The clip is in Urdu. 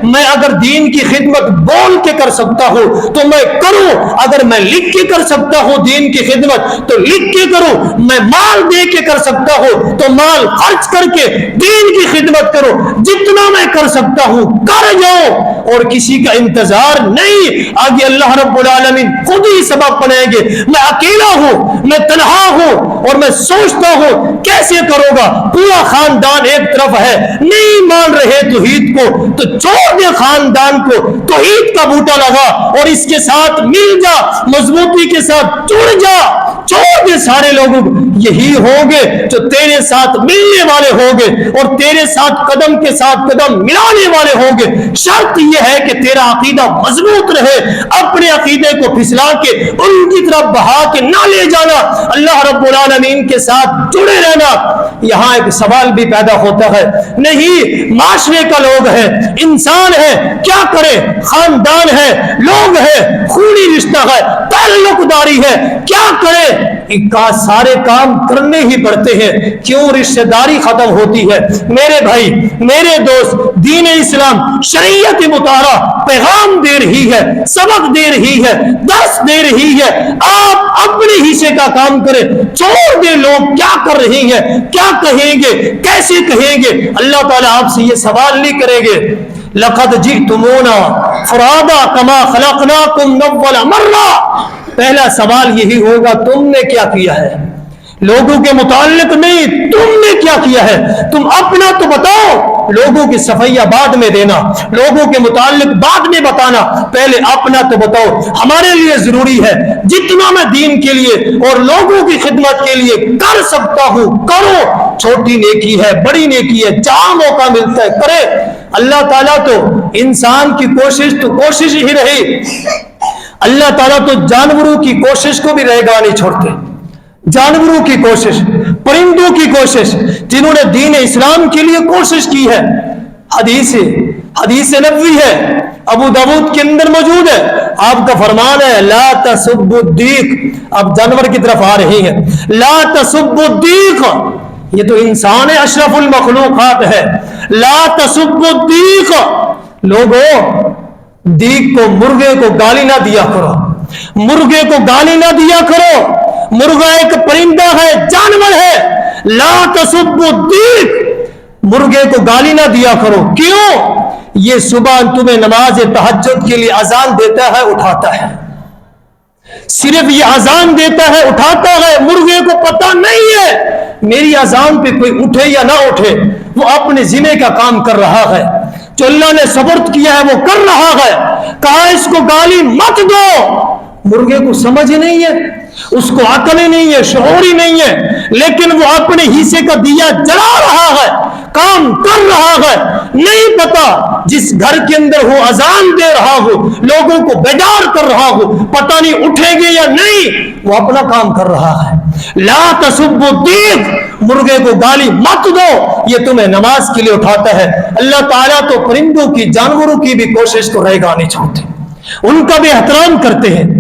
میں اگر دین کی خدمت بول کے کر سکتا ہوں تو میں کروں، اگر میں لکھ کے کر سکتا ہوں دین کی خدمت تو لکھ کے کروں، میں مال دے کے کر سکتا ہوں تو مال خرچ کر کے دین کی خدمت کرو، جتنا میں کر سکتا ہوں کر جاؤ اور کسی کا انتظار نہیں۔ آگے اللہ رب العالمین خود ہی سبب بنائیں گے۔ میں اکیلا ہوں، میں تنہا ہوں اور میں سوچتا ہوں کیسے کرو گا، پورا خاندان ایک طرف ہے، نہیں مان رہے توحید کو تو چھوڑ دے خاندان کو، توحید کا بوٹا لگا اور اس کے ساتھ مل جا، مضبوطی کے ساتھ جڑ جا، چھوڑ دے سارے لوگوں کو۔ یہی ہوں گے جو تیرے ساتھ ملنے والے ہوں گے اور تیرے ساتھ قدم کے ساتھ قدم ملانے والے ہوں گے۔ شرط یہ ہے کہ تیرا عقیدہ مضبوط رہے، اپنے عقیدے کو پھسلا کے ان کی طرف بہا کے نہ لے جانا، اللہ رب العالمین کے ساتھ جڑے رہنا۔ یہاں ایک سوال بھی پیدا ہوتا ہے، نہیں معاشرے کا لوگ ہے، انسان ہے، کیا کرے، خاندان ہے، لوگ ہے، خونی رشتہ ہے، تعلق داری ہے، کیا کرے، سارے کام کرنے ہی پڑتے ہیں، کیوں رشتہ داری ختم ہوتی ہے؟ میرے بھائی، میرے دوست، دین اسلام شریعت مطہرہ پیغام دے رہی ہے، سبق دے رہی ہے، درس دے رہی ہے، آپ اپنے حصے کا کام کریں، چھوڑ دے لوگ کیا کر رہے ہیں، کیا کہیں گے، کیسے کہیں گے۔ اللہ تعالیٰ آپ سے یہ سوال نہیں کریں گے، لقد جئتمونا فرادا کما خلقناکم اول مرہ۔ پہلا سوال یہی ہوگا، تم نے کیا کیا ہے؟ لوگوں کے متعلق نہیں، تم نے کیا کیا ہے؟ تم اپنا تو بتاؤ، لوگوں کی صفحیہ بعد میں دینا، لوگوں کے متعلق بعد میں بتانا، پہلے اپنا تو بتاؤ۔ ہمارے لیے ضروری ہے جتنا میں دین کے لیے اور لوگوں کی خدمت کے لیے کر سکتا ہوں کرو، چھوٹی نیکی ہے، بڑی نیکی ہے، جہاں موقع ملتا ہے کرے۔ اللہ تعالیٰ تو انسان کی کوشش تو کوشش ہی رہی، اللہ تعالیٰ تو جانوروں کی کوشش کو بھی رہگا نہیں چھوڑتے، جانوروں کی کوشش، پرندوں کی کوشش، جنہوں نے دین اسلام کے لیے کوشش کی ہے۔ حدیث نبوی ہے، ابو داؤد کے اندر موجود ہے، آپ کا فرمان ہے لا تسبوا الدیق۔ اب جانور کی طرف آ رہے ہیں، لا تسبوا الدیق، یہ تو انسان اشرف المخلوقات ہے، لا تسبوا الدیق۔ لوگوں، دیگ کو، مرغے کو گالی نہ دیا کرو، مرغے کو گالی نہ دیا کرو، مرغا ایک پرندہ ہے، جانور ہے، لا تسبوا الدیق، مرغے کو گالی نہ دیا کرو۔ کیوں؟ یہ صبح تمہیں نماز تہجد کے لیے اذان دیتا ہے، اٹھاتا ہے، صرف یہ اذان دیتا ہے، اٹھاتا ہے، مرغے کو پتہ نہیں ہے میری اذان پہ کوئی اٹھے یا نہ اٹھے، وہ اپنے ذمہ کا کام کر رہا ہے، جو اللہ نے سپرد کیا ہے وہ کر رہا ہے۔ کہا اس کو گالی مت دو، مرغے کو سمجھ نہیں ہے، اس کو عقل ہی نہیں ہے، شعور ہی نہیں ہے، لیکن وہ اپنے حصے کا دیا جلا رہا ہے، کام کر رہا ہے، نہیں پتا جس گھر کے اندر وہ اذان دے رہا ہو، لوگوں کو بیدار کر رہا ہو، پتہ نہیں اٹھیں گے یا نہیں، وہ اپنا کام کر رہا ہے۔ لا تسبوا الدیق، مرغے کو گالی مت دو، یہ تمہیں نماز کے لیے اٹھاتا ہے۔ اللہ تعالیٰ تو پرندوں کی، جانوروں کی بھی کوشش کو رہگا نہیں چھوڑتے، ان کا بھی احترام کرتے ہیں۔